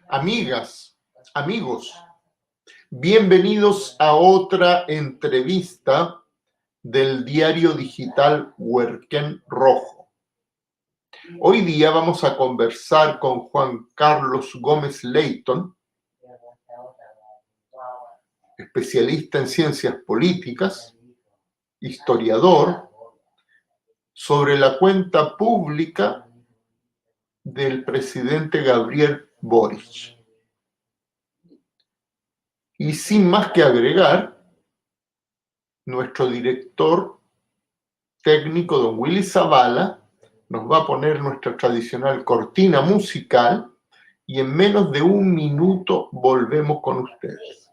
Amigas, amigos, bienvenidos a otra entrevista del diario digital Huerquén Rojo. Hoy día vamos a conversar con Juan Carlos Gómez Leyton, especialista en ciencias políticas, historiador, sobre la cuenta pública del presidente Gabriel Boric. Y sin más que agregar, nuestro director técnico, don Willy Zavala, nos va a poner nuestra tradicional cortina musical y en menos de un minuto volvemos con ustedes.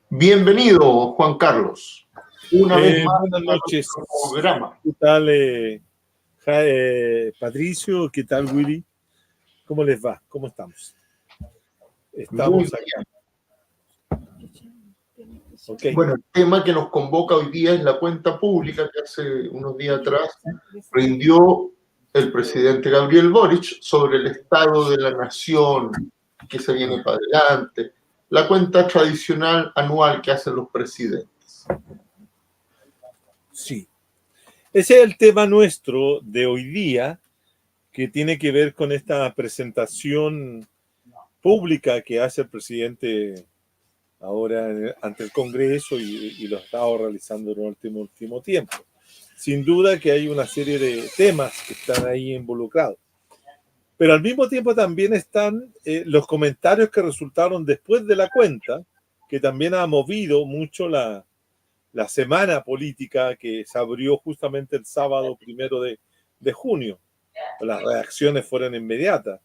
Bienvenido, Juan Carlos. Una vez más, buenas noches. Programa. ¿Qué tal, Patricio? ¿Qué tal, Willy? ¿Cómo les va? ¿Cómo estamos? Estamos aquí. Okay. Bueno, el tema que nos convoca hoy día es la cuenta pública que hace unos días atrás rindió el presidente Gabriel Boric sobre el estado de la nación, que se viene para adelante, la cuenta tradicional anual que hacen los presidentes. Sí. Ese es el tema nuestro de hoy día, que tiene que ver con esta presentación pública que hace el presidente ahora ante el Congreso y lo ha estado realizando en el último tiempo. Sin duda que hay una serie de temas que están ahí involucrados. Pero al mismo tiempo también están los comentarios que resultaron después de la cuenta, que también ha movido mucho la semana política que se abrió justamente el sábado 1 de junio. Las reacciones fueron inmediatas.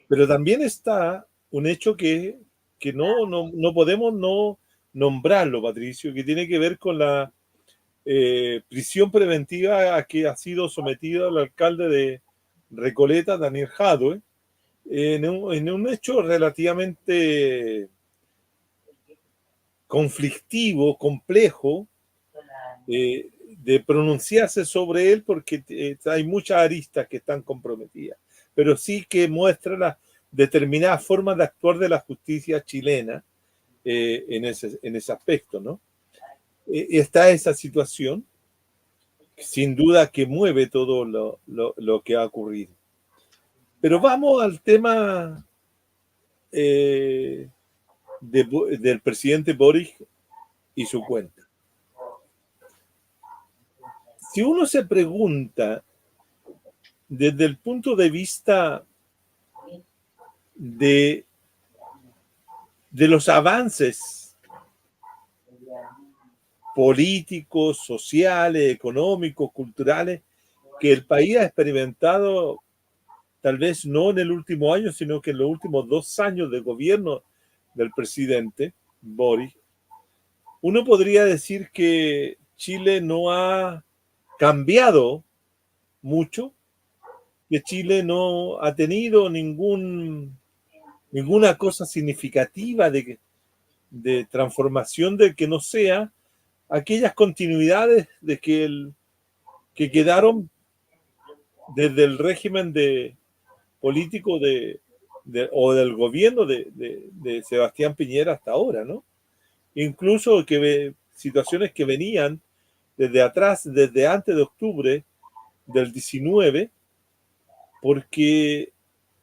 Pero también está un hecho que no podemos no nombrarlo, Patricio, que tiene que ver con la prisión preventiva a que ha sido sometido el alcalde de Recoleta, Daniel Jadue, en un hecho relativamente conflictivo, complejo, de pronunciarse sobre él porque hay muchas aristas que están comprometidas, pero sí que muestra las determinadas formas de actuar de la justicia chilena en ese aspecto, ¿no? Está esa situación, sin duda que mueve todo lo que ha ocurrido. Pero vamos al tema del presidente Boric y su cuenta. Si uno se pregunta desde el punto de vista de los avances políticos, sociales, económicos, culturales que el país ha experimentado, tal vez no en el último año, sino que en los últimos 2 años de gobierno del presidente Boric, uno podría decir que Chile no ha cambiado mucho, que Chile no ha tenido ninguna cosa significativa de transformación, de que no sea aquellas continuidades de que quedaron desde el régimen político o del gobierno de Sebastián Piñera hasta ahora, ¿no? Incluso situaciones que venían desde atrás, desde antes de octubre del 19, porque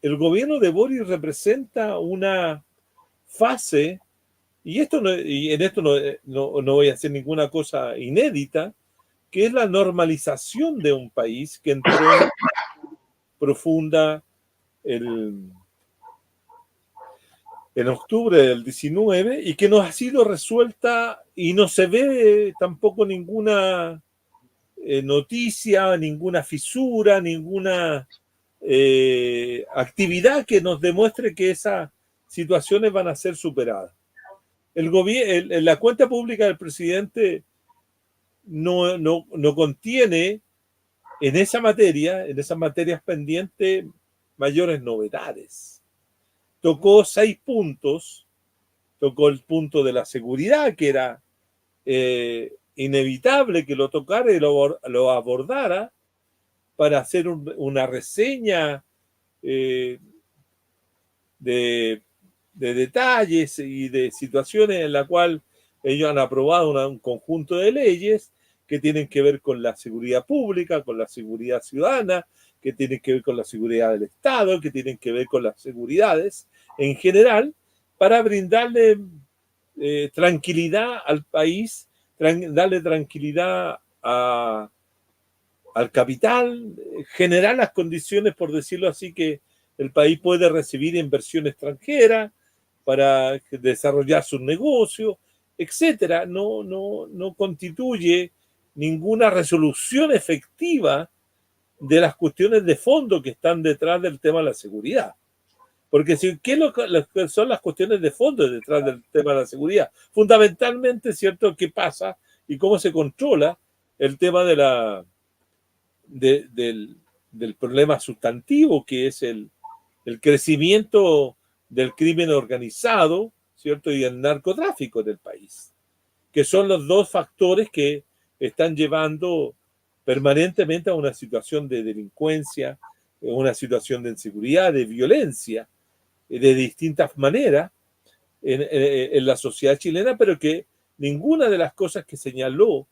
el gobierno de Boric representa una fase, y en esto no voy a hacer ninguna cosa inédita, que es la normalización de un país que entró en profunda en octubre del 19 y que no ha sido resuelta y no se ve tampoco ninguna noticia, ninguna fisura, ninguna actividad que nos demuestre que esas situaciones van a ser superadas. La cuenta pública del presidente no contiene en esas materias pendientes, mayores novedades. Tocó 6 puntos, tocó el punto de la seguridad, que era inevitable que lo tocara y lo abordara para hacer una reseña de detalles y de situaciones en la cual ellos han aprobado un conjunto de leyes que tienen que ver con la seguridad pública, con la seguridad ciudadana, que tienen que ver con la seguridad del Estado, que tienen que ver con las seguridades en general, para brindarle tranquilidad al país, darle tranquilidad al capital, generar las condiciones, por decirlo así, que el país puede recibir inversión extranjera para desarrollar sus negocios, etcétera. No constituye ninguna resolución efectiva de las cuestiones de fondo que están detrás del tema de la seguridad. Porque ¿qué son las cuestiones de fondo detrás del tema de la seguridad? Fundamentalmente, ¿cierto?, qué pasa y cómo se controla el tema del problema sustantivo, que es el crecimiento del crimen organizado, ¿cierto?, y el narcotráfico en el país, que son los dos factores que están llevando permanentemente a una situación de delincuencia, una situación de inseguridad, de violencia, de distintas maneras en la sociedad chilena, pero que ninguna de las cosas que señaló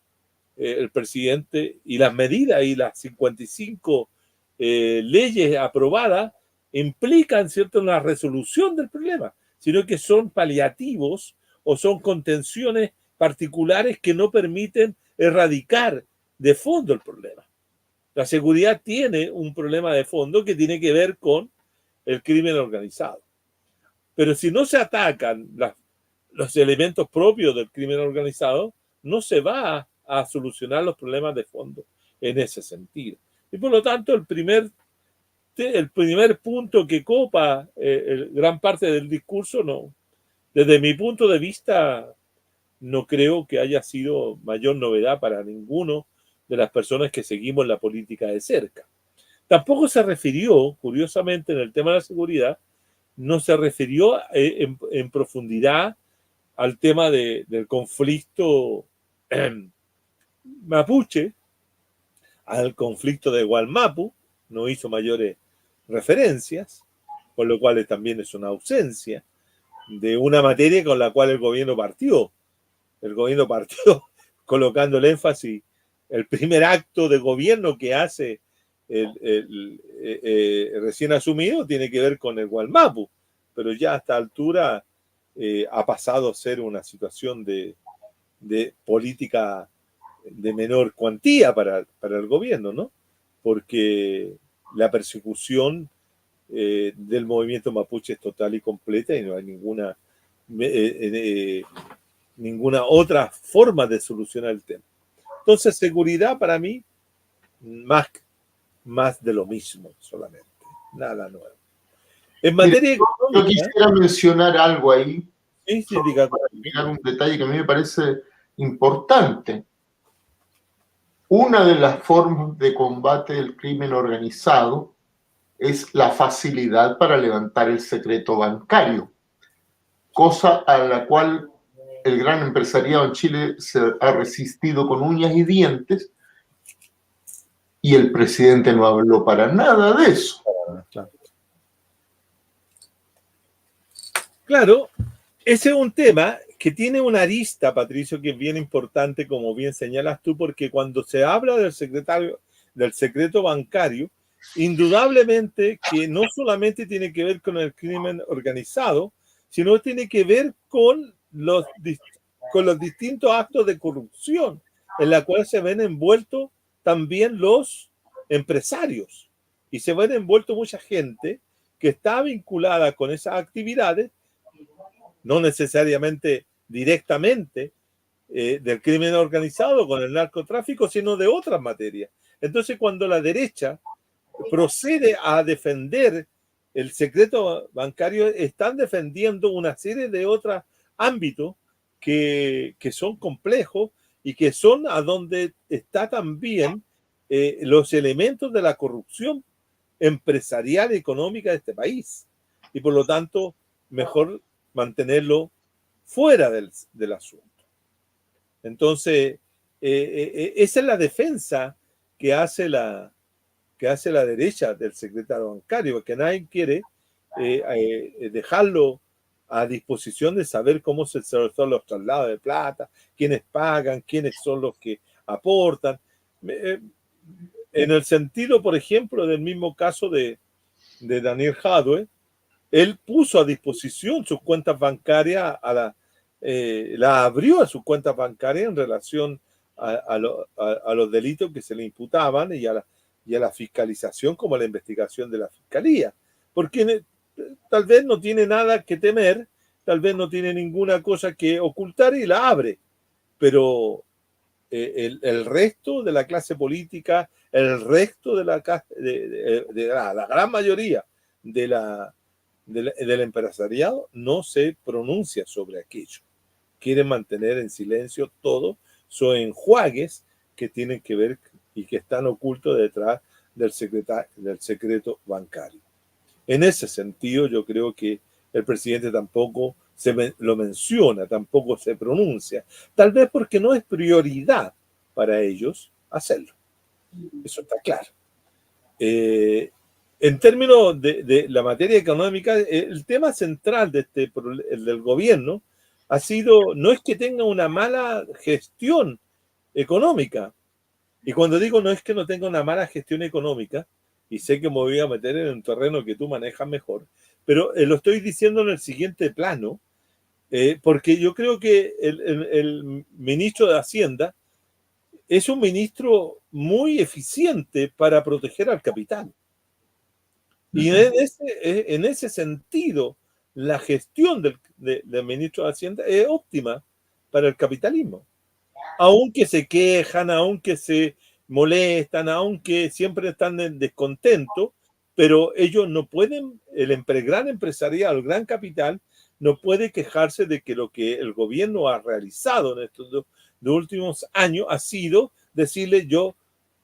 el presidente y las medidas y las 55 leyes aprobadas implican, ¿cierto?, una resolución del problema, sino que son paliativos o son contenciones particulares que no permiten erradicar de fondo el problema. La seguridad tiene un problema de fondo que tiene que ver con el crimen organizado. Pero si no se atacan los elementos propios del crimen organizado, no se va a solucionar los problemas de fondo en ese sentido. Y por lo tanto, el primer punto que copa gran parte del discurso, desde mi punto de vista, no creo que haya sido mayor novedad para ninguno de las personas que seguimos la política de cerca. Tampoco se refirió, curiosamente, en el tema de la seguridad, no se refirió en profundidad al tema del conflicto mapuche, al conflicto de Gualmapu, no hizo mayores referencias, con lo cual también es una ausencia de una materia con la cual el gobierno partió. El gobierno partió colocando el énfasis, el primer acto de gobierno que hace recién asumido tiene que ver con el Gualmapu, pero ya a esta altura ha pasado a ser una situación de política de menor cuantía para el gobierno, ¿no? Porque la persecución del movimiento mapuche es total y completa y no hay ninguna otra forma de solucionar el tema. Entonces, seguridad para mí, más de lo mismo solamente, nada nuevo. En materia económica, yo quisiera mencionar algo ahí, sí, para un detalle que a mí me parece importante. Una de las formas de combate del crimen organizado es la facilidad para levantar el secreto bancario, cosa a la cual el gran empresariado en Chile se ha resistido con uñas y dientes, y el presidente no habló para nada de eso. Claro, ese es un tema que tiene una arista, Patricio, que es bien importante, como bien señalas tú, porque cuando se habla del secreto bancario, indudablemente que no solamente tiene que ver con el crimen organizado, sino tiene que ver con los distintos actos de corrupción en la cual se ven envueltos también los empresarios y se ven envueltos mucha gente que está vinculada con esas actividades, no necesariamente directamente del crimen organizado con el narcotráfico, sino de otras materias. Entonces, cuando la derecha procede a defender el secreto bancario, están defendiendo una serie de otros ámbitos que son complejos y que son a donde está también los elementos de la corrupción empresarial y económica de este país. Y por lo tanto, mejor mantenerlo fuera del asunto. Entonces, esa es la defensa que hace la derecha del secretario bancario, que nadie quiere dejarlo a disposición de saber cómo son los traslados de plata, quiénes pagan, quiénes son los que aportan. En el sentido, por ejemplo, del mismo caso de Daniel Jadwe, él puso a disposición sus cuentas bancarias, la abrió a sus cuentas bancarias en relación a los delitos que se le imputaban y a la fiscalización como a la investigación de la fiscalía. Porque tal vez no tiene nada que temer, tal vez no tiene ninguna cosa que ocultar y la abre. Pero el resto de la clase política, el resto de la gran mayoría del empresariado no se pronuncia sobre aquello. Quieren mantener en silencio todo, son enjuagues que tienen que ver y que están ocultos detrás del secreto bancario. En ese sentido, yo creo que el presidente tampoco lo menciona, tampoco se pronuncia, tal vez porque no es prioridad para ellos hacerlo. Eso está claro. En términos de la materia económica, el tema central del gobierno ha sido, no es que tenga una mala gestión económica, y cuando digo no es que no tenga una mala gestión económica, y sé que me voy a meter en un terreno que tú manejas mejor, pero lo estoy diciendo en el siguiente plano, porque yo creo que el ministro de Hacienda es un ministro muy eficiente para proteger al capital. Y en ese sentido, la gestión del ministro de Hacienda es óptima para el capitalismo. Aunque se quejan, aunque se molestan, aunque siempre están en descontento, pero ellos no pueden, gran empresariado, el gran capital, no puede quejarse de que lo que el gobierno ha realizado en estos dos últimos años ha sido decirle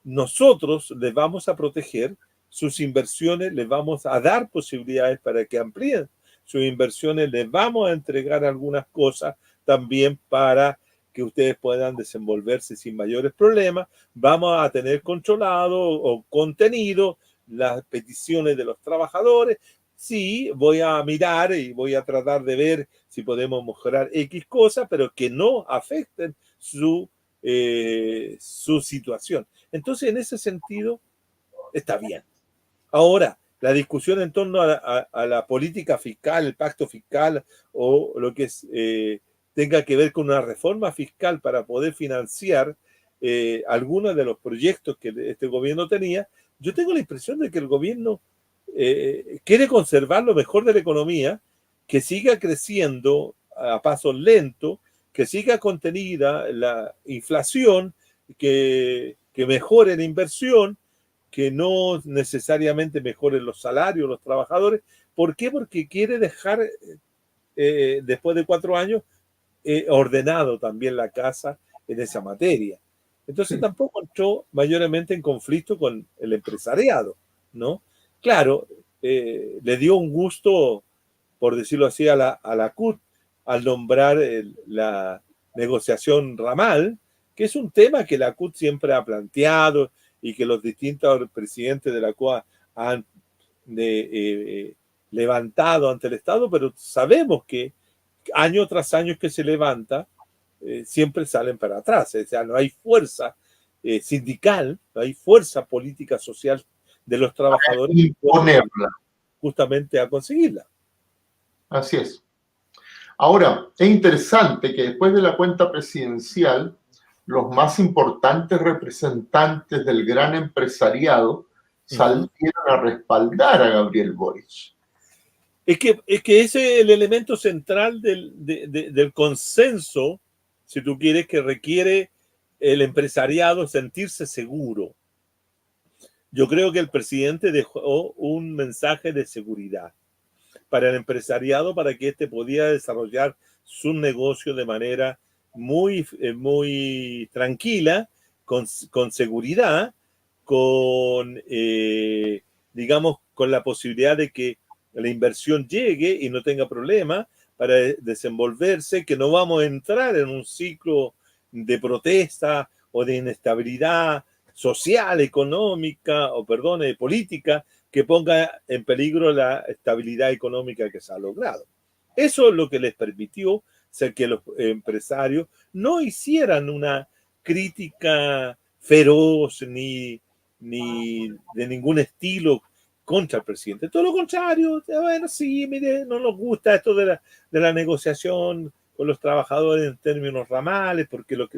nosotros les vamos a proteger sus inversiones, les vamos a dar posibilidades para que amplíen sus inversiones, les vamos a entregar algunas cosas también para que ustedes puedan desenvolverse sin mayores problemas, vamos a tener controlado o contenido las peticiones de los trabajadores. Sí, voy a mirar y voy a tratar de ver si podemos mejorar X cosas, pero que no afecten su situación. Entonces, en ese sentido, está bien. Ahora, la discusión en torno a la política fiscal, el pacto fiscal o lo que tenga que ver con una reforma fiscal para poder financiar algunos de los proyectos que este gobierno tenía, yo tengo la impresión de que el gobierno quiere conservar lo mejor de la economía, que siga creciendo a pasos lentos, que siga contenida la inflación, que mejore la inversión, que no necesariamente mejoren los salarios, los trabajadores. ¿Por qué? Porque quiere dejar, después de 4 años, ordenado también la casa en esa materia. Entonces tampoco entró mayormente en conflicto con el empresariado, ¿no? Claro, le dio un gusto, por decirlo así, a la CUT al nombrar la negociación ramal, que es un tema que la CUT siempre ha planteado y que los distintos presidentes de la CUT han levantado ante el Estado, pero sabemos que año tras año que se levanta, siempre salen para atrás. O sea, no hay fuerza sindical, no hay fuerza política social de los trabajadores imponerla justamente a conseguirla. Así es. Ahora, es interesante que después de la cuenta presidencial, los más importantes representantes del gran empresariado salieron a respaldar a Gabriel Boric. Es que ese es el elemento central del consenso, si tú quieres, que requiere el empresariado sentirse seguro. Yo creo que el presidente dejó un mensaje de seguridad para el empresariado, para que éste podía desarrollar su negocio de manera muy tranquila, con seguridad, digamos, con la posibilidad de que la inversión llegue y no tenga problema para desenvolverse, que no vamos a entrar en un ciclo de protesta o de inestabilidad social, económica, política, que ponga en peligro la estabilidad económica que se ha logrado. Eso es lo que les permitió ser que los empresarios no hicieran una crítica feroz ni de ningún estilo contra el presidente. Todo lo contrario, bueno, sí, mire, no nos gusta esto de la negociación con los trabajadores en términos ramales, porque los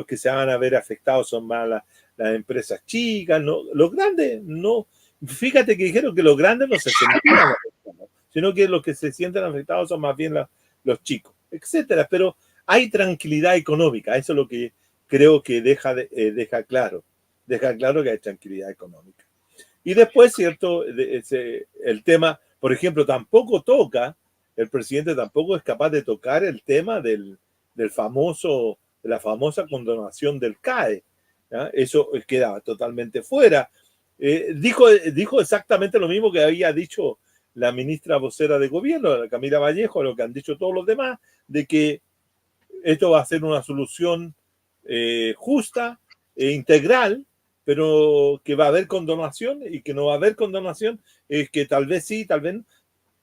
que se van a ver afectados son más las empresas chicas, no, los grandes no. Fíjate que dijeron que los grandes no se sentían afectados, sino que los que se sienten afectados son más bien los chicos, etcétera. Pero hay tranquilidad económica, eso es lo que creo que deja claro que hay tranquilidad económica. Y después, cierto, el tema, por ejemplo, el presidente tampoco es capaz de tocar el tema de la famosa condonación del CAE. ¿Ya? Eso queda totalmente fuera. Dijo exactamente lo mismo que había dicho la ministra vocera de gobierno, Camila Vallejo, lo que han dicho todos los demás, de que esto va a ser una solución justa e integral, pero que va a haber condonación y que no va a haber condonación, es que tal vez sí, tal vez no,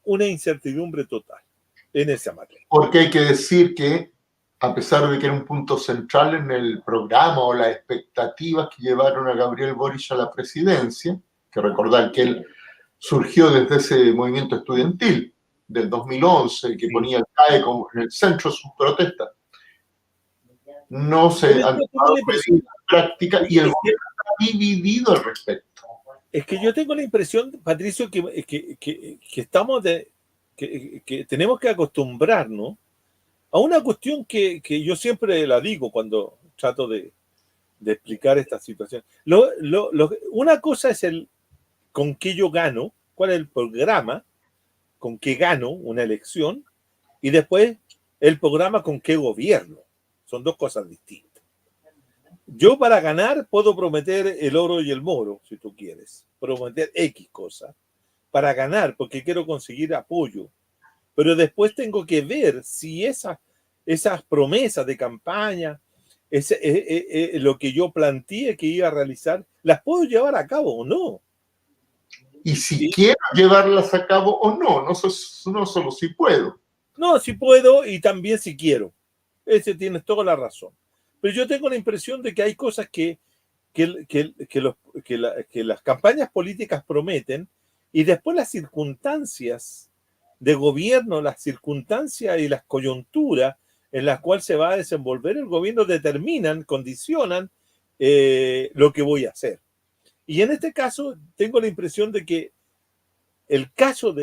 una incertidumbre total en esa materia. Porque hay que decir que, a pesar de que era un punto central en el programa o las expectativas que llevaron a Gabriel Boric a la presidencia, que recordar que él surgió desde ese movimiento estudiantil del 2011, que ponía el CAE como en el centro de sus protestas, no se han tomado medidas prácticas y el gobierno está dividido al respecto. Es que yo tengo la impresión, Patricio, que estamos que tenemos que acostumbrarnos a una cuestión que yo siempre la digo cuando trato de explicar esta situación. Una cosa es con qué yo gano, cuál es el programa con qué gano una elección, y después el programa con qué gobierno. Son dos cosas distintas. Yo para ganar puedo prometer el oro y el moro, si tú quieres, prometer X cosas, para ganar, porque quiero conseguir apoyo. Pero después tengo que ver si esas promesas de campaña, lo que yo planteé que iba a realizar, las puedo llevar a cabo o no. Y si quiero llevarlas a cabo o no, no solo si puedo. No, si puedo y también si quiero. Tienes toda la razón. Pero yo tengo la impresión de que hay cosas que las campañas políticas prometen y después las circunstancias de gobierno, las circunstancias y las coyunturas en las cuales se va a desenvolver el gobierno condicionan lo que voy a hacer. Y en este caso tengo la impresión de que el caso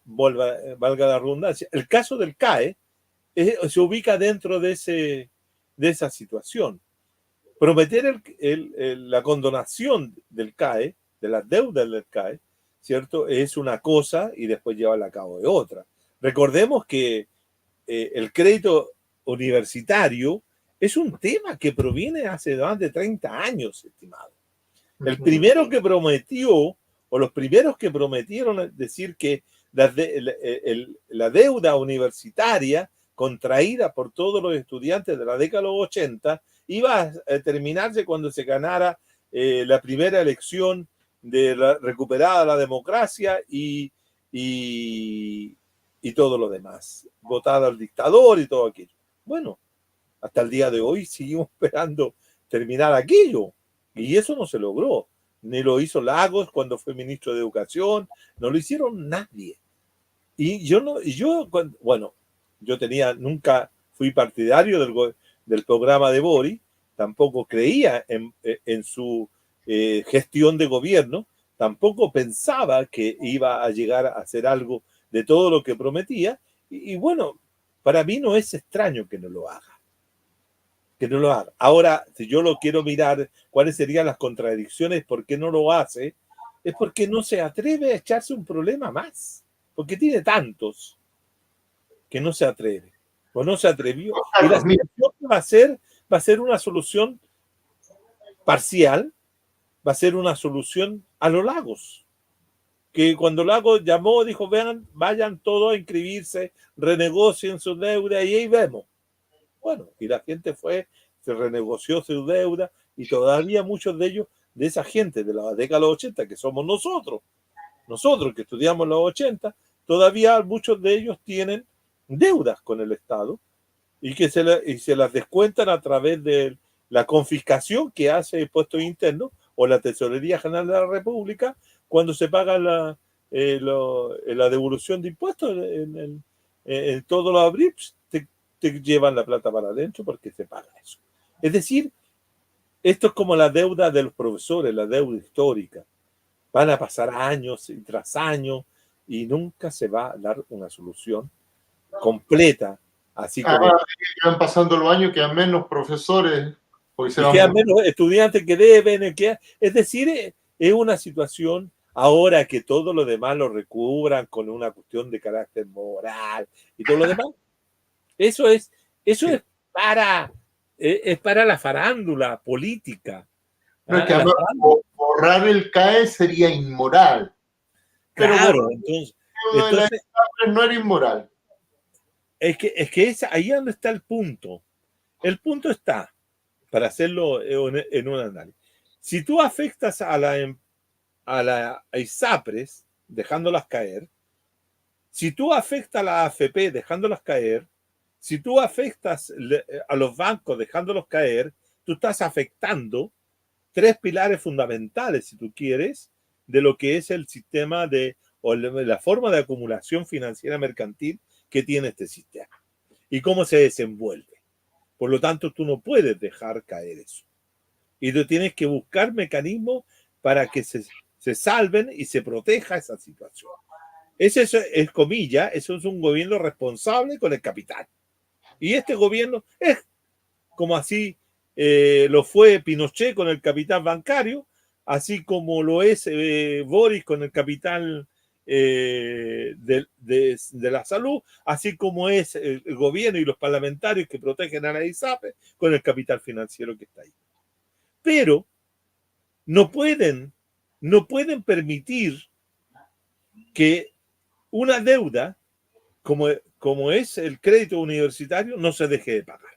valga la redundancia, el caso del CAE se ubica dentro de esa situación. Prometer la condonación del CAE, de las deudas del CAE, ¿cierto? Es una cosa y después llevarla a cabo de otra. Recordemos que el crédito universitario es un tema que proviene hace más de 30 años, estimado. El primero que prometió, o los primeros que prometieron decir que la deuda universitaria contraída por todos los estudiantes de la década de los 80 iba a terminarse cuando se ganara la primera elección recuperada la democracia y y todo lo demás, votar al dictador y todo aquello. Bueno, hasta el día de hoy seguimos esperando terminar aquello, y eso no se logró. Ni lo hizo Lagos cuando fue ministro de Educación, no lo hicieron nadie. Y yo no, bueno, yo nunca fui partidario del programa de Boric, tampoco creía en su gestión de gobierno, tampoco pensaba que iba a llegar a hacer algo de todo lo que prometía, y bueno, para mí no es extraño que no lo haga. Que no lo haga. Ahora, si yo lo quiero mirar, cuáles serían las contradicciones, por qué no lo hace, es porque no se atreve a echarse un problema más, porque tiene tantos que no se atreve, o no se atrevió. Y la solución que va a ser una solución parcial, va a ser una solución a los Lagos. Que cuando Lagos llamó, dijo, vean, vayan todos a inscribirse, renegocien su deuda y ahí vemos. Bueno, y la gente fue, se renegoció su deuda y todavía muchos de ellos, de esa gente de la década de los 80, que somos nosotros que estudiamos los 80, todavía muchos de ellos tienen deudas con el Estado y que se las descuentan a través de la confiscación que hace el Impuesto Interno o la Tesorería General de la República cuando se paga la devolución de impuestos en todos los ABRIPS. Te llevan la plata para adentro porque se paga eso. Es decir, esto es como la deuda de los profesores, la deuda histórica. Van a pasar años y tras años y nunca se va a dar una solución completa. Así como van pasando los años, quedan menos profesores. Quedan menos estudiantes que deben. Es decir, es una situación ahora que todo lo demás lo recubran con una cuestión de carácter moral y todo lo demás. Eso es para la farándula política. No, es que borrar el CAE sería inmoral. Claro, pero entonces no era inmoral. Es que ahí donde está el punto. El punto está, para hacerlo en un análisis. Si tú afectas a la ISAPRES, dejándolas caer, si tú afectas a la AFP, dejándolas caer, si tú afectas a los bancos dejándolos caer, tú estás afectando tres pilares fundamentales, si tú quieres, de lo que es el sistema o la forma de acumulación financiera mercantil que tiene este sistema y cómo se desenvuelve. Por lo tanto, tú no puedes dejar caer eso. Y tú tienes que buscar mecanismos para que se salven y se proteja esa situación. Eso es comilla, eso es un gobierno responsable con el capital. Y este gobierno es como así lo fue Pinochet con el capital bancario, así como lo es Boris con el capital de la salud, así como es el gobierno y los parlamentarios que protegen a la ISAPRES con el capital financiero que está ahí. Pero no pueden permitir que una deuda como es el crédito universitario no se deje de pagar.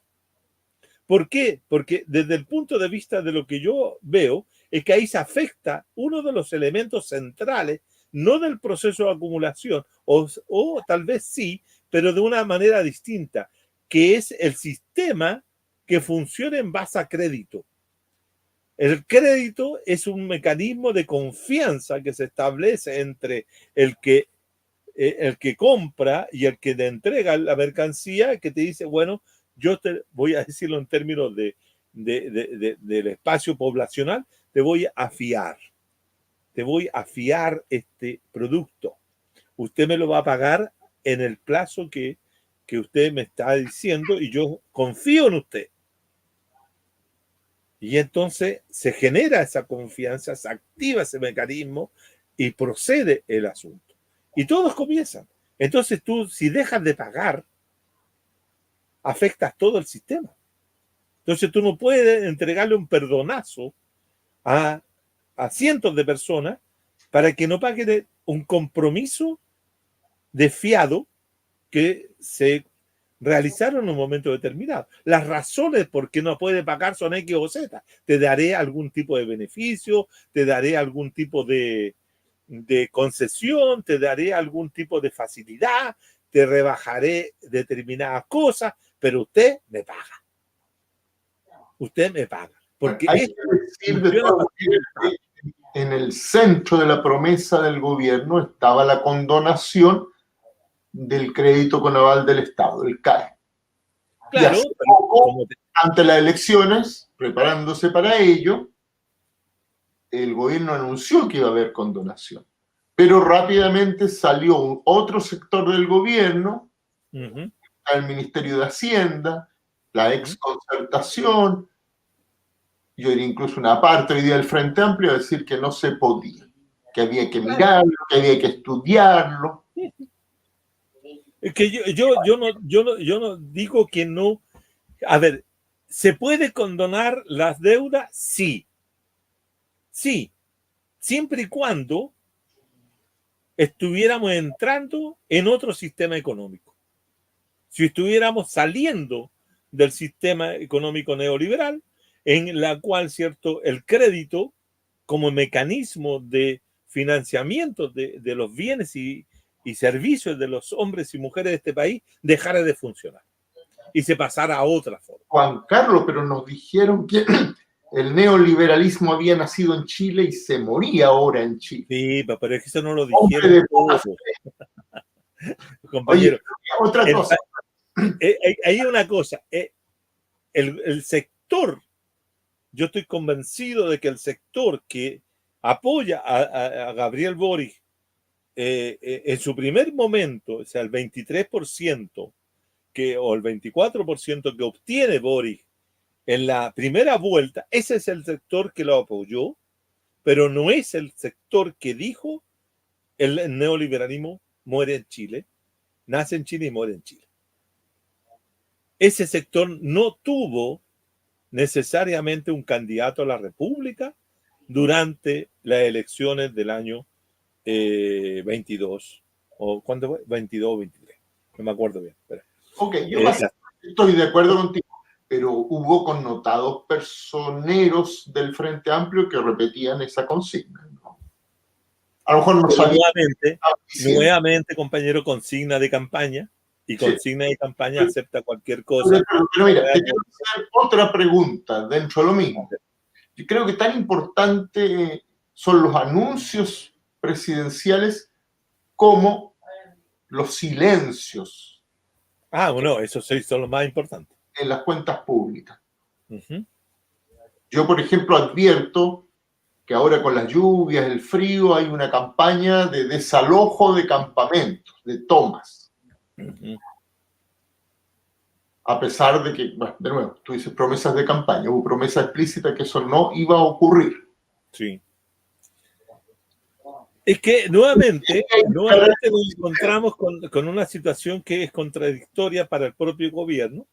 ¿Por qué? Porque desde el punto de vista de lo que yo veo es que ahí se afecta uno de los elementos centrales, no del proceso de acumulación, o tal vez sí, pero de una manera distinta, que es el sistema que funciona en base a crédito. El crédito es un mecanismo de confianza que se establece entre el que compra y el que te entrega la mercancía, que te dice, bueno, yo te voy a decirlo en términos del espacio poblacional, te voy a fiar este producto. Usted me lo va a pagar en el plazo que usted me está diciendo y yo confío en usted. Y entonces se genera esa confianza, se activa ese mecanismo y procede el asunto. Y todos comienzan. Entonces tú, si dejas de pagar, afectas todo el sistema. Entonces tú no puedes entregarle un perdonazo a cientos de personas para que no paguen un compromiso de fiado que se realizaron en un momento determinado. Las razones por qué no puede pagar son X o Z. Te daré algún tipo de beneficio, te daré algún tipo de concesión, te daré algún tipo de facilidad, te rebajaré determinadas cosas, pero usted me paga. Usted me paga. Porque hay que decir de todas maneras que en el centro de la promesa del gobierno estaba la condonación del crédito con aval del Estado, el CAE. Claro, y poco, ante las elecciones, preparándose para ello, el gobierno anunció que iba a haber condonación. Pero rápidamente salió otro sector del gobierno, el Ministerio de Hacienda, la exconcertación, yo diría incluso una parte hoy día del Frente Amplio, a decir que no se podía, que había que mirarlo, que había que estudiarlo. Es que yo no digo que no. A ver, ¿se puede condonar las deudas? Sí. Sí. Siempre y cuando estuviéramos entrando en otro sistema económico. Si estuviéramos saliendo del sistema económico neoliberal, en la cual, cierto, el crédito como mecanismo de financiamiento de los bienes y servicios de los hombres y mujeres de este país dejara de funcionar y se pasara a otra forma. Juan Carlos, pero nos dijeron que el neoliberalismo había nacido en Chile y se moría ahora en Chile. Sí, pero es que eso no lo dijeron todos. Compañero. Oye, otra cosa. Hay una cosa. El sector, yo estoy convencido de que el sector que apoya a Gabriel Boric en su primer momento, o sea, el 23% o el 24% que obtiene Boric en la primera vuelta, ese es el sector que lo apoyó, pero no es el sector que dijo el neoliberalismo muere en Chile, nace en Chile y muere en Chile. Ese sector no tuvo necesariamente un candidato a la República durante las elecciones del año 22, o ¿cuándo fue? 22 o 23, no me acuerdo bien. Pero, ok, yo estoy de acuerdo contigo, pero hubo connotados personeros del Frente Amplio que repetían esa consigna, ¿no? A lo mejor no sabía. Nuevamente, compañero, consigna de campaña, y consigna de campaña acepta cualquier cosa. Pero mira, te quiero hacer otra pregunta dentro de lo mismo. Yo creo que tan importante son los anuncios presidenciales como los silencios. Bueno, esos son los más importantes. En las cuentas públicas. Yo, por ejemplo, advierto que ahora con las lluvias, el frío, hay una campaña de desalojo de campamentos, de tomas. A pesar de que, bueno, de nuevo, tú dices promesas de campaña, hubo promesa explícita que eso no iba a ocurrir. Sí. Es que nuevamente nos encontramos con una situación que es contradictoria para el propio gobierno,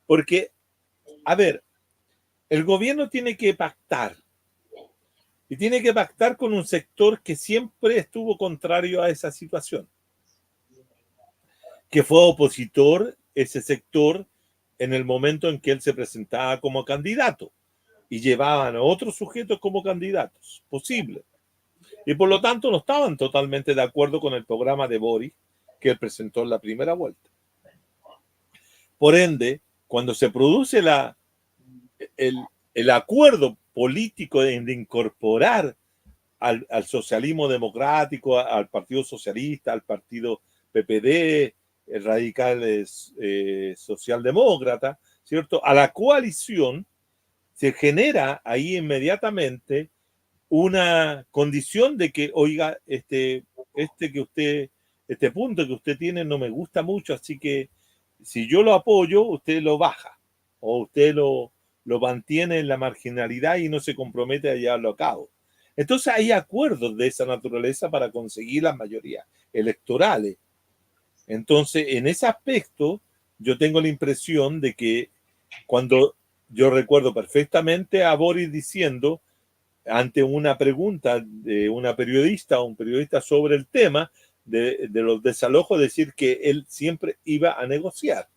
porque, a ver, el gobierno tiene que pactar, y tiene que pactar con un sector que siempre estuvo contrario a esa situación, que fue opositor ese sector en el momento en que él se presentaba como candidato, y llevaban a otros sujetos como candidatos posibles. Y por lo tanto no estaban totalmente de acuerdo con el programa de Boric que él presentó en la primera vuelta. Por ende, cuando se produce el acuerdo político de incorporar al socialismo democrático, al Partido Socialista, al Partido PPD, radicales socialdemócrata, ¿cierto? A la coalición, se genera ahí inmediatamente una condición de que, oiga, este punto que usted tiene no me gusta mucho, así que si yo lo apoyo, usted lo baja, o usted lo mantiene en la marginalidad y no se compromete a llevarlo a cabo. Entonces hay acuerdos de esa naturaleza para conseguir las mayorías electorales. Entonces, en ese aspecto, yo tengo la impresión de que cuando yo recuerdo perfectamente a Boric diciendo, ante una pregunta de una periodista o un periodista sobre el tema de los desalojos, decir que él siempre iba a negociar,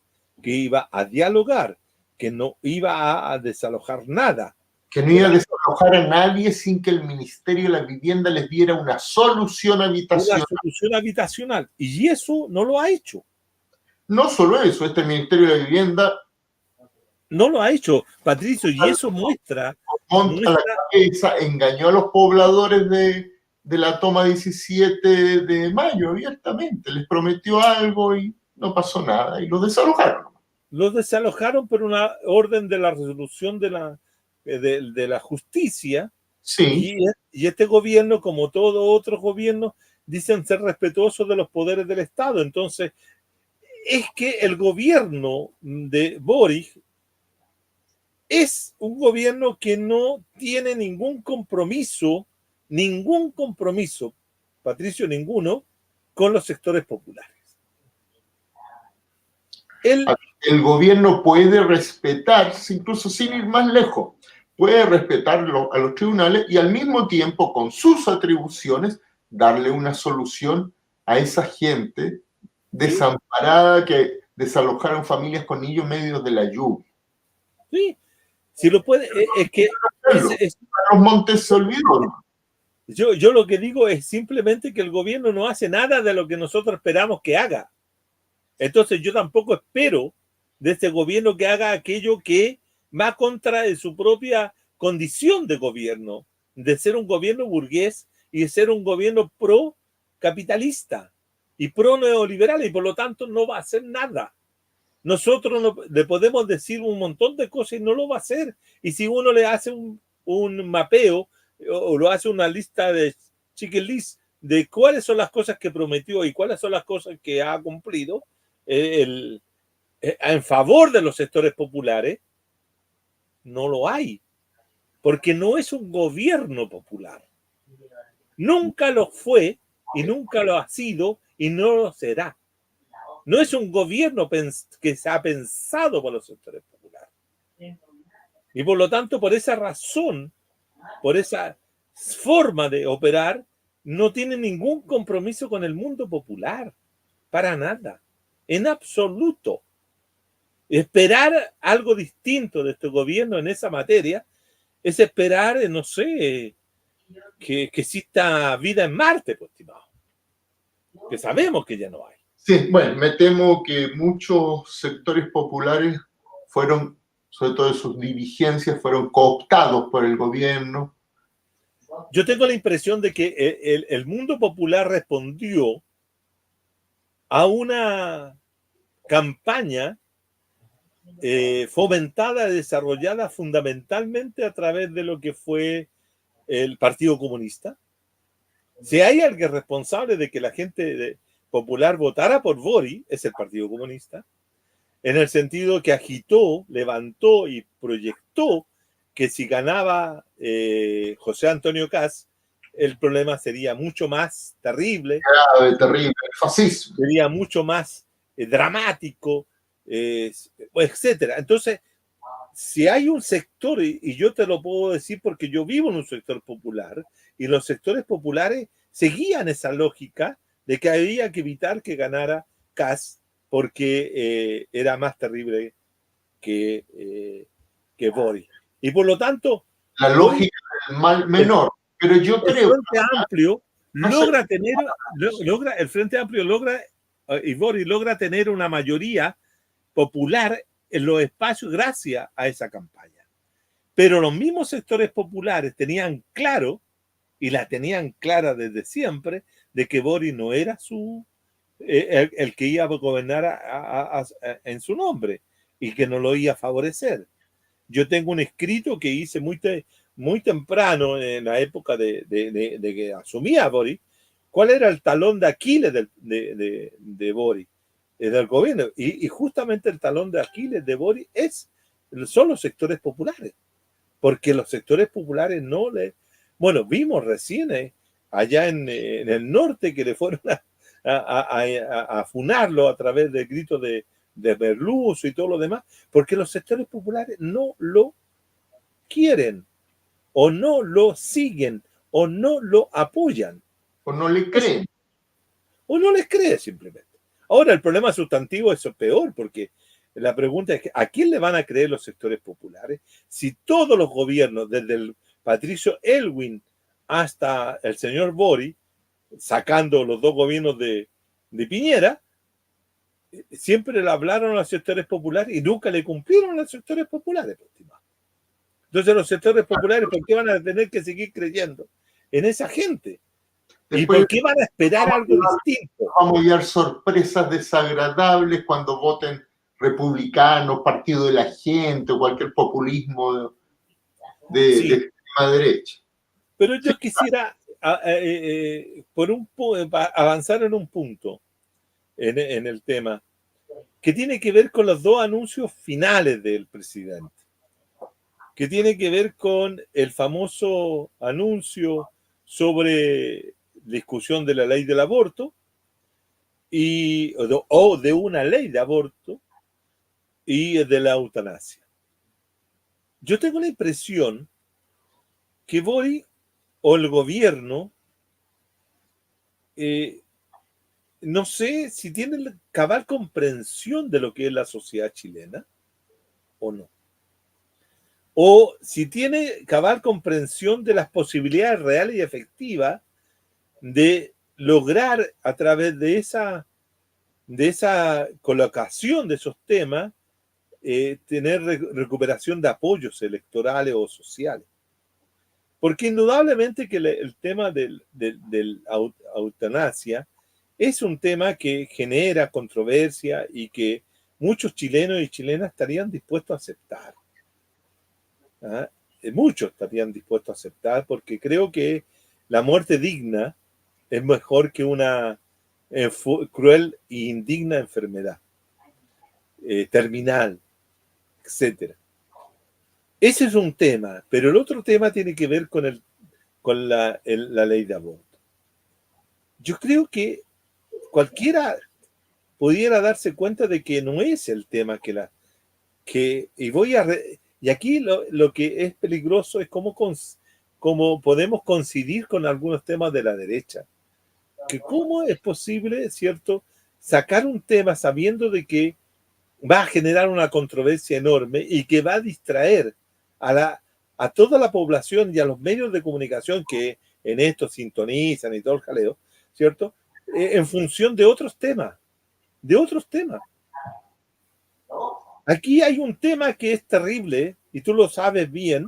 que iba a dialogar, que no iba a desalojar nada. Que no iba a desalojar a nadie sin que el Ministerio de la Vivienda les diera una solución habitacional. Una solución habitacional. Y eso no lo ha hecho. No solo eso, este Ministerio de Vivienda no lo ha hecho, Patricio, y eso muestra monta la cabeza, engañó a los pobladores de la toma 17 de mayo abiertamente, les prometió algo y no pasó nada, y los desalojaron. Los desalojaron por una orden de la resolución de la justicia. Sí. Y este gobierno, como todos otros gobiernos, dicen ser respetuosos de los poderes del Estado. Entonces, es que el gobierno de Boric es un gobierno que no tiene ningún compromiso, Patricio, ninguno, con los sectores populares. El gobierno puede respetar, incluso sin ir más lejos, puede respetar a los tribunales y al mismo tiempo, con sus atribuciones, darle una solución a esa gente desamparada que desalojaron familias con niños medios de la lluvia. Sí, si lo puede, es que los Montes se olvidó. Yo lo que digo es simplemente que el gobierno no hace nada de lo que nosotros esperamos que haga. Entonces yo tampoco espero de este gobierno que haga aquello que va contra de su propia condición de gobierno, de ser un gobierno burgués y de ser un gobierno pro capitalista y pro neoliberal, y por lo tanto no va a hacer nada. Nosotros le podemos decir un montón de cosas y no lo va a hacer. Y si uno le hace un mapeo o lo hace una lista de chicken list de cuáles son las cosas que prometió y cuáles son las cosas que ha cumplido en favor de los sectores populares, no lo hay, porque no es un gobierno popular. Nunca lo fue y nunca lo ha sido y no lo será. No es un gobierno que se ha pensado por los sectores populares. Y por lo tanto, por esa razón, por esa forma de operar, no tiene ningún compromiso con el mundo popular. Para nada. En absoluto. Esperar algo distinto de este gobierno en esa materia es esperar, no sé, que exista vida en Marte, pues, estimado. Que sabemos que ya no hay. Sí, bueno, me temo que muchos sectores populares fueron, sobre todo sus dirigencias, fueron cooptados por el gobierno. Yo tengo la impresión de que el mundo popular respondió a una campaña fomentada y desarrollada fundamentalmente a través de lo que fue el Partido Comunista. Si hay alguien responsable de que la gente popular votara por Boric, es el Partido Comunista, en el sentido que agitó, levantó y proyectó que si ganaba José Antonio Kast, el problema sería mucho más terrible. Grave, terrible, fascismo. Sería mucho más dramático, etcétera. Entonces, si hay un sector, y yo te lo puedo decir porque yo vivo en un sector popular, y los sectores populares seguían esa lógica de que había que evitar que ganara Kast porque era más terrible que Boric. Y por lo tanto... La lógica del mal menor. Pero yo creo... El Frente Amplio logra tener... el Frente Amplio logra, y Boric logra tener una mayoría popular en los espacios gracias a esa campaña. Pero los mismos sectores populares tenían claro, y la tenían clara desde siempre, de que Boric no era el que iba a gobernar en su nombre y que no lo iba a favorecer. Yo tengo un escrito que hice muy temprano en la época de que asumía Boric, cuál era el talón de Aquiles de Boric, del gobierno. Y justamente el talón de Aquiles de Boric son los sectores populares, porque los sectores populares no le... Bueno, vimos recién allá en el norte que le fueron a funarlo a través de gritos de Merluzo y todo lo demás, porque los sectores populares no lo quieren, o no lo siguen, o no lo apoyan. O no le creen. O no les cree simplemente. Ahora, el problema sustantivo es peor, porque la pregunta es, ¿a quién le van a creer los sectores populares si todos los gobiernos, desde el Patricio Aylwin hasta el señor Boric, sacando los dos gobiernos de Piñera, siempre le hablaron a los sectores populares y nunca le cumplieron a los sectores populares. Entonces los sectores populares, ¿por qué van a tener que seguir creyendo en esa gente? Después, ¿y por qué van a esperar algo distinto? Vamos a hallar sorpresas desagradables cuando voten republicanos, Partido de la Gente o cualquier populismo de extrema derecha. Pero yo quisiera avanzar en un punto en el tema que tiene que ver con los dos anuncios finales del presidente, que tiene que ver con el famoso anuncio sobre discusión de la ley del aborto o de una ley de aborto y de la eutanasia. Yo tengo la impresión que Boric o el gobierno, no sé si tienen cabal comprensión de lo que es la sociedad chilena o no. O si tiene cabal comprensión de las posibilidades reales y efectivas de lograr a través de esa colocación de esos temas tener recuperación de apoyos electorales o sociales. Porque indudablemente que el tema de eutanasia es un tema que genera controversia y que muchos chilenos y chilenas estarían dispuestos a aceptar. ¿Ah? Muchos estarían dispuestos a aceptar porque creo que la muerte digna es mejor que una cruel e indigna enfermedad terminal, etcétera. Ese es un tema, pero el otro tema tiene que ver con la ley de aborto. Yo creo que cualquiera pudiera darse cuenta de que no es el tema y aquí lo que es peligroso es cómo podemos coincidir con algunos temas de la derecha. Que cómo es posible, ¿cierto?, sacar un tema sabiendo de que va a generar una controversia enorme y que va a distraer a toda la población y a los medios de comunicación que en esto sintonizan y todo el jaleo, ¿cierto?, en función de otros temas. Aquí hay un tema que es terrible, y tú lo sabes bien,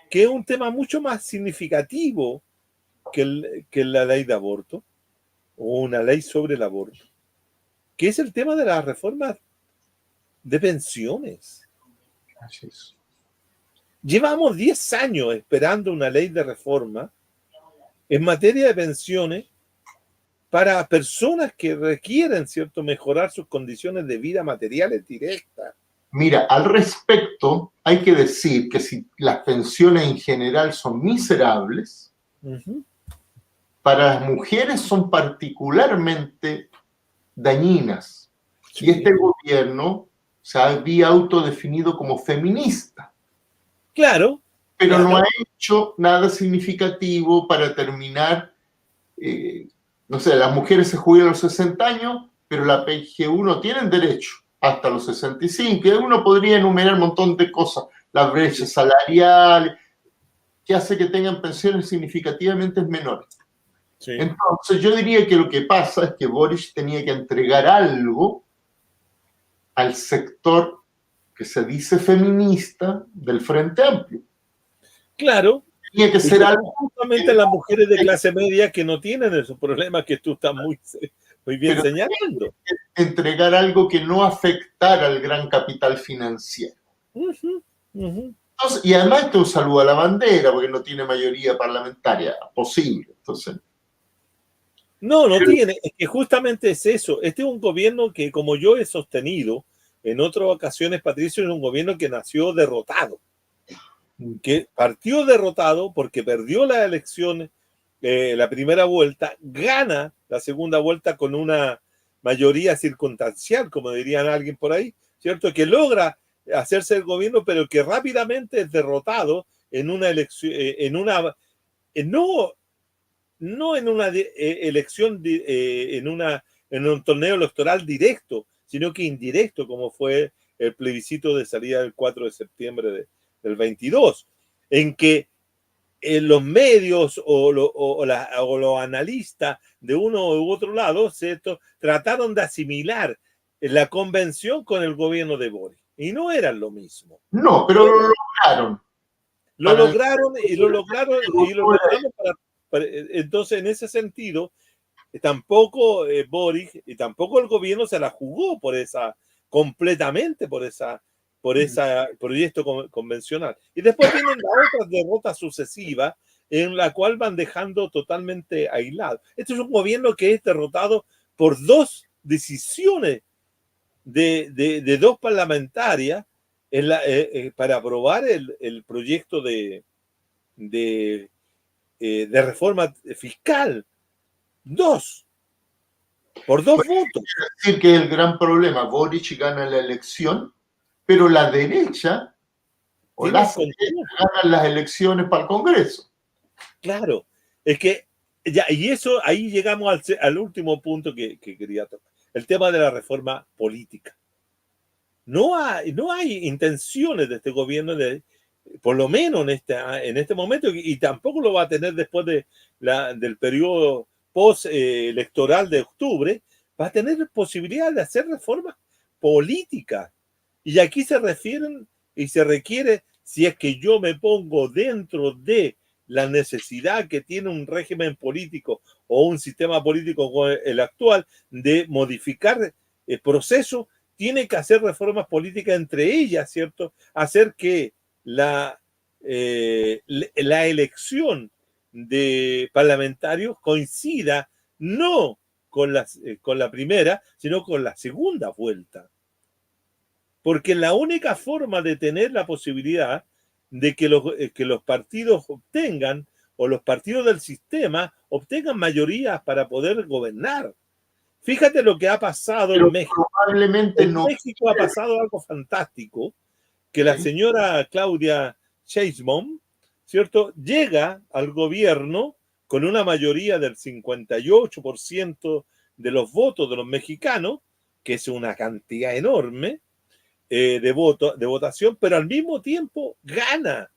que es un tema mucho más significativo que la ley de aborto, o una ley sobre el aborto, que es el tema de las reformas de pensiones. Así es. Llevamos 10 años esperando una ley de reforma en materia de pensiones para personas que requieren, ¿cierto?, mejorar sus condiciones de vida materiales directas. Mira, al respecto, hay que decir que si las pensiones en general son miserables, para las mujeres son particularmente dañinas. Sí. Y este gobierno se había autodefinido como feminista. Claro. Pero no ha hecho nada significativo para terminar. No sé, las mujeres se jubilan a los 60 años, pero la PGU no tienen derecho hasta los 65. Y uno podría enumerar un montón de cosas, las brechas salariales, que hace que tengan pensiones significativamente menores. Sí. Entonces, yo diría que lo que pasa es que Boric tenía que entregar algo al sector que se dice feminista del Frente Amplio. Claro. Tenía que ser algo. Justamente las mujeres de clase media que no tienen esos problemas que tú estás muy bien señalando. Entregar algo que no afectara al gran capital financiero. Entonces, y además esto es un saludo a la bandera, porque no tiene mayoría parlamentaria posible. Entonces. No tiene, es que justamente es eso. Este es un gobierno que, como yo he sostenido en otras ocasiones, Patricio, es un gobierno que nació derrotado, que partió derrotado porque perdió la elección, la primera vuelta, gana la segunda vuelta con una mayoría circunstancial, como dirían alguien por ahí, ¿cierto? Que logra hacerse el gobierno, pero que rápidamente es derrotado en una elección, no en una elección, en un torneo electoral directo, sino que indirecto, como fue el plebiscito de salida del 4 de septiembre del 22, en que los medios o los analistas de uno u otro lado, ¿cierto?, trataron de asimilar la convención con el gobierno de Boric. Y no eran lo mismo. No, pero lo lograron. Lo lograron y lo logramos entonces, en ese sentido, tampoco Boric y tampoco el gobierno se la jugó completamente por ese proyecto convencional. Y después vienen las otras derrotas sucesivas en la cual van dejando totalmente aislado. Este es un gobierno que es derrotado por dos decisiones de dos parlamentarias para aprobar el proyecto de reforma fiscal. Por dos votos. Es decir, que es el gran problema. Boric gana la elección, pero la derecha o las derechas ganan las elecciones para el Congreso. Claro, es que ya, y eso ahí llegamos al último punto que quería tocar, el tema de la reforma política. No hay intenciones de este gobierno por lo menos en este momento, y tampoco lo va a tener después del periodo post-electoral de octubre, va a tener posibilidad de hacer reformas políticas. Y aquí se refieren y se requiere, si es que yo me pongo dentro de la necesidad que tiene un régimen político o un sistema político como el actual, de modificar el proceso, tiene que hacer reformas políticas, entre ellas, ¿cierto? Hacer que la elección de parlamentarios coincida no con la primera, sino con la segunda vuelta. Porque la única forma de tener la posibilidad de que los partidos obtengan, o los partidos del sistema obtengan mayorías para poder gobernar. Fíjate lo que ha pasado en México. Probablemente en México ha pasado algo fantástico, que la señora Claudia Sheinbaum, ¿cierto?, llega al gobierno con una mayoría del 58% de los votos de los mexicanos, que es una cantidad enorme de votación, pero al mismo tiempo gana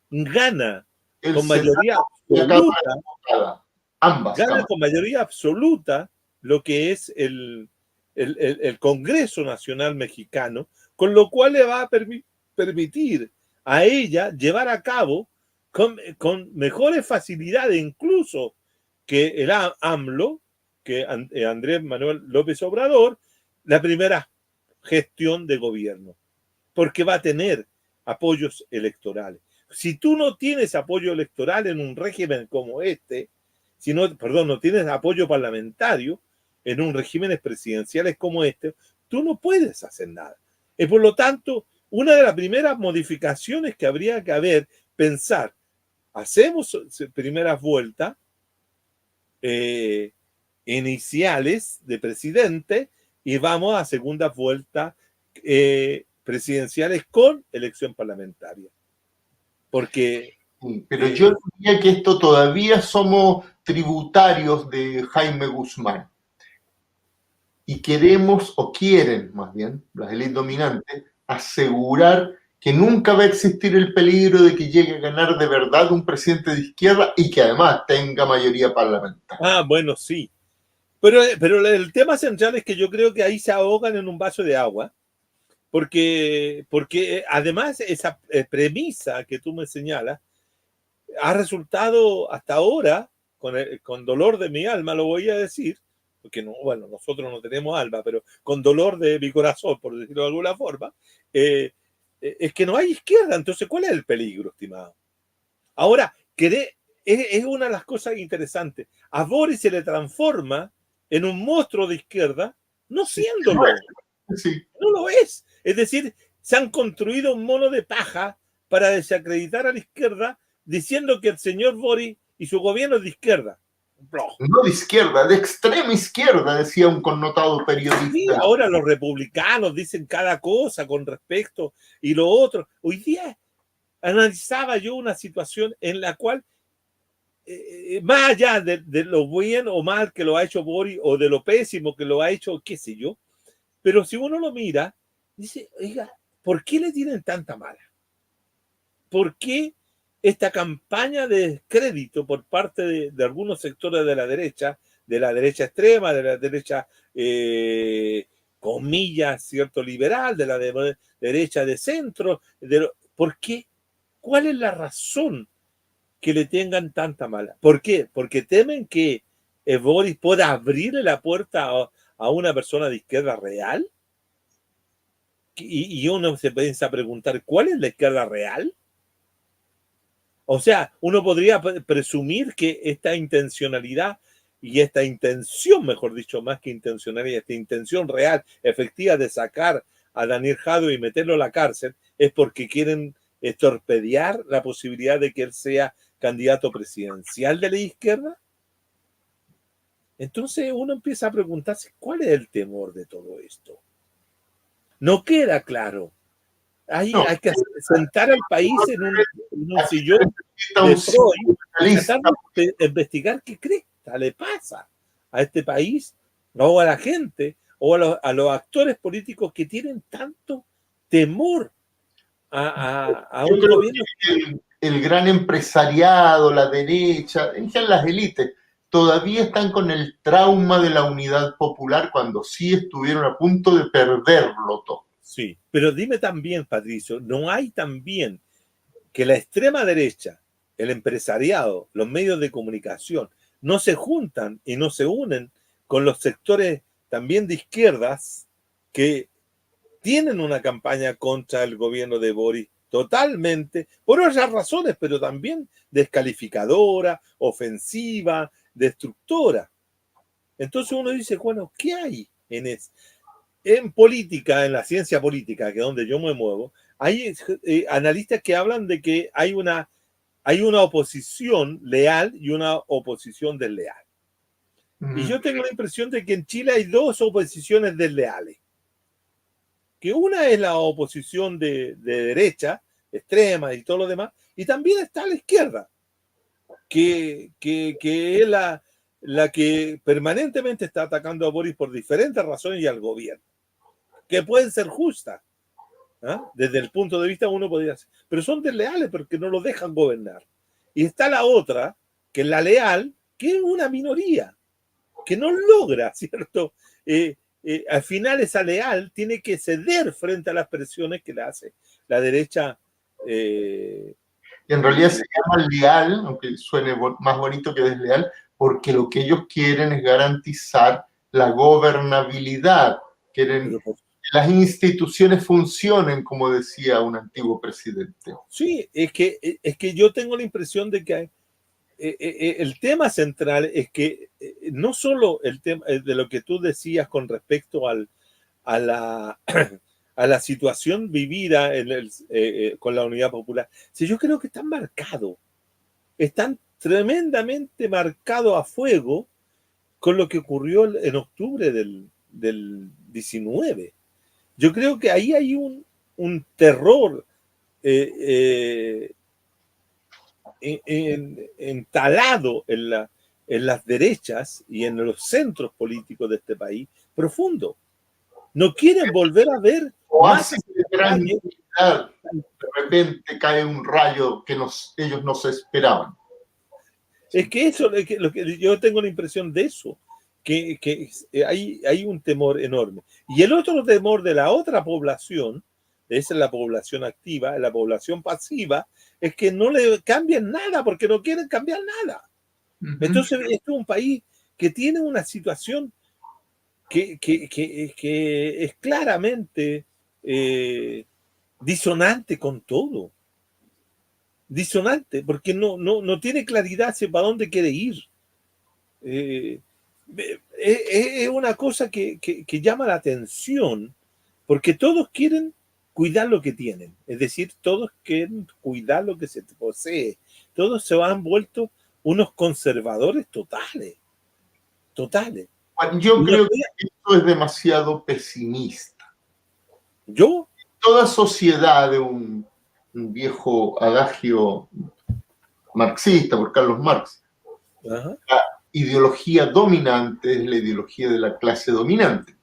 con mayoría absoluta. Gana con mayoría absoluta lo que es el Congreso Nacional Mexicano, con lo cual le va a permitir a ella llevar a cabo con mejores facilidades incluso que el AMLO, que Andrés Manuel López Obrador, la primera gestión de gobierno, porque va a tener apoyos electorales. Si tú no tienes apoyo electoral en un régimen como este, no tienes apoyo parlamentario en un régimen presidenciales como este, tú no puedes hacer nada. Y por lo tanto, una de las primeras modificaciones que habría que pensar, hacemos primeras vueltas iniciales de presidente y vamos a segundas vueltas presidenciales con elección parlamentaria. Porque... Pero yo diría que esto todavía somos tributarios de Jaime Guzmán. Y queremos, o quieren más bien, las élites dominantes, asegurar que nunca va a existir el peligro de que llegue a ganar de verdad un presidente de izquierda y que además tenga mayoría parlamentaria. Ah, bueno, sí. Pero el tema central es que yo creo que ahí se ahogan en un vaso de agua, porque además esa premisa que tú me señalas ha resultado hasta ahora, con dolor de mi alma lo voy a decir, porque no, bueno, nosotros no tenemos alma, pero con dolor de mi corazón, por decirlo de alguna forma, es que no hay izquierda. Entonces, ¿cuál es el peligro, estimado? Ahora, es una de las cosas interesantes. A Boris se le transforma en un monstruo de izquierda, no siéndolo. Sí. No lo es. Es decir, se han construido un mono de paja para desacreditar a la izquierda, diciendo que el señor Boris y su gobierno es de izquierda. No de izquierda, de extrema izquierda, decía un connotado periodista. Sí, ahora los republicanos dicen cada cosa con respecto y lo otro. Hoy día analizaba yo una situación en la cual, más allá de lo bien o mal que lo ha hecho Boris, o de lo pésimo que lo ha hecho, qué sé yo, pero si uno lo mira, dice, oiga, ¿por qué le tienen tanta mala? ¿Por qué esta campaña de descrédito por parte de algunos sectores de la derecha extrema, de la derecha comillas, cierto, liberal, de la derecha de centro. ¿Por qué? ¿Cuál es la razón que le tengan tanta mala? ¿Por qué? Porque temen que Boris pueda abrirle la puerta a una persona de izquierda real. Y uno se piensa a preguntar, ¿cuál es la izquierda real? O sea, uno podría presumir que esta intencionalidad y esta intención, mejor dicho, más que intencionalidad, esta intención real, efectiva de sacar a Daniel Jadwe y meterlo a la cárcel, es porque quieren torpedear la posibilidad de que él sea candidato presidencial de la izquierda. Entonces uno empieza a preguntarse, ¿cuál es el temor de todo esto? No queda claro. Hay que sentar al país en un sillón de Freud y tratar de investigar qué cresta le pasa a este país o a la gente o a los actores políticos que tienen tanto temor a un gobierno. El gran empresariado, la derecha, en general las élites, todavía están con el trauma de la unidad popular cuando sí estuvieron a punto de perderlo todo. Sí, pero dime también, Patricio, ¿no hay también que la extrema derecha, el empresariado, los medios de comunicación, no se juntan y no se unen con los sectores también de izquierdas que tienen una campaña contra el gobierno de Boris totalmente, por otras razones, pero también descalificadora, ofensiva, destructora? Entonces uno dice, bueno, ¿qué hay en eso? En política, en la ciencia política, que es donde yo me muevo, hay analistas que hablan de que hay una oposición leal y una oposición desleal. Y yo tengo la impresión de que en Chile hay dos oposiciones desleales. Que una es la oposición de derecha, extrema y todo lo demás, y también está la izquierda, que es la que permanentemente está atacando a Boris por diferentes razones y al gobierno, que pueden ser justas. Desde el punto de vista uno podría ser, pero son desleales porque no lo dejan gobernar. Y está la otra, que es la leal, que es una minoría, que no logra, ¿cierto? Al final esa leal tiene que ceder frente a las presiones que le hace la derecha. Y en realidad se llama leal, aunque suene más bonito que desleal, porque lo que ellos quieren es garantizar la gobernabilidad. Quieren que las instituciones funcionen, como decía un antiguo presidente. Sí, es que yo tengo la impresión de que el tema central es que no solo el tema de lo que tú decías con respecto a la situación vivida con la Unidad Popular, si yo creo que están tremendamente marcados a fuego con lo que ocurrió en octubre del 19. Yo creo que ahí hay un terror entalado en las derechas y en los centros políticos de este país profundo. No quieren volver a ver más de repente cae un rayo que ellos no se esperaban. Es que eso, lo que yo tengo la impresión de eso, que hay un temor enorme. Y el otro temor de la otra población, esa es la población activa, la población pasiva, es que no le cambian nada porque no quieren cambiar nada. Entonces, este es un país que tiene una situación que es claramente disonante con todo. Disonante, porque no tiene claridad hacia para dónde quiere ir. Es una cosa que llama la atención, porque todos quieren cuidar lo que tienen, es decir, todos quieren cuidar lo que se posee, todos se han vuelto unos conservadores totales. Yo creo que esto es demasiado pesimista. ¿Yo? Toda sociedad de un viejo adagio marxista por Carlos Marx, Ajá. La ideología dominante es la ideología de la clase dominante.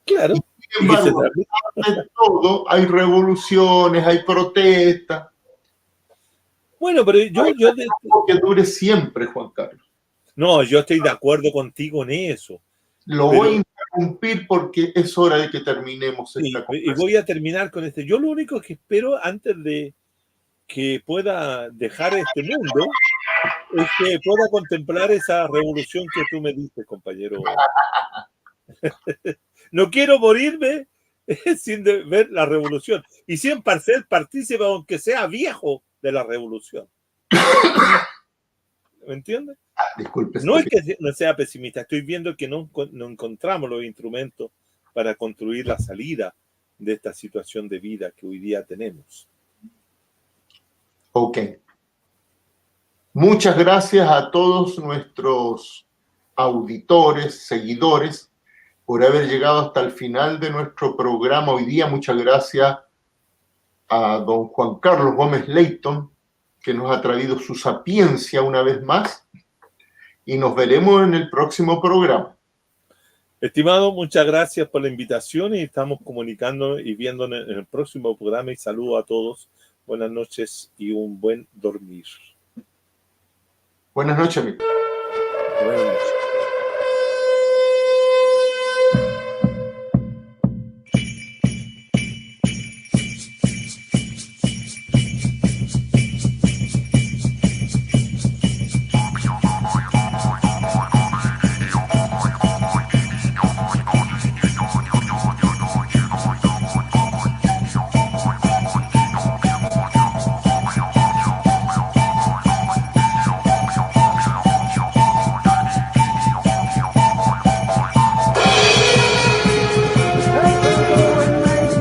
Claro. Y sin embargo, de todo, hay revoluciones, hay protestas. Bueno, pero yo que dure siempre, Juan Carlos. No, yo estoy de acuerdo contigo en eso. Lo voy a interrumpir porque es hora de que terminemos esta conversación. Y voy a terminar con este. Yo lo único que espero antes de que pueda dejar este mundo es que pueda contemplar esa revolución que tú me diste, compañero. No quiero morirme sin ver la revolución y sin ser partícipe, aunque sea viejo, de la revolución. ¿Me entiendes? Disculpe. No es que no sea pesimista, estoy viendo que no encontramos los instrumentos para construir la salida de esta situación de vida que hoy día tenemos. Ok. Muchas gracias a todos nuestros auditores, seguidores, por haber llegado hasta el final de nuestro programa hoy día. Muchas gracias a don Juan Carlos Gómez Leighton, que nos ha traído su sapiencia una vez más. Y nos veremos en el próximo programa. Estimado, muchas gracias por la invitación y estamos comunicando y viéndonos en el próximo programa. Y saludo a todos. Buenas noches y un buen dormir. Buenas noches, amigo. Buenas noches.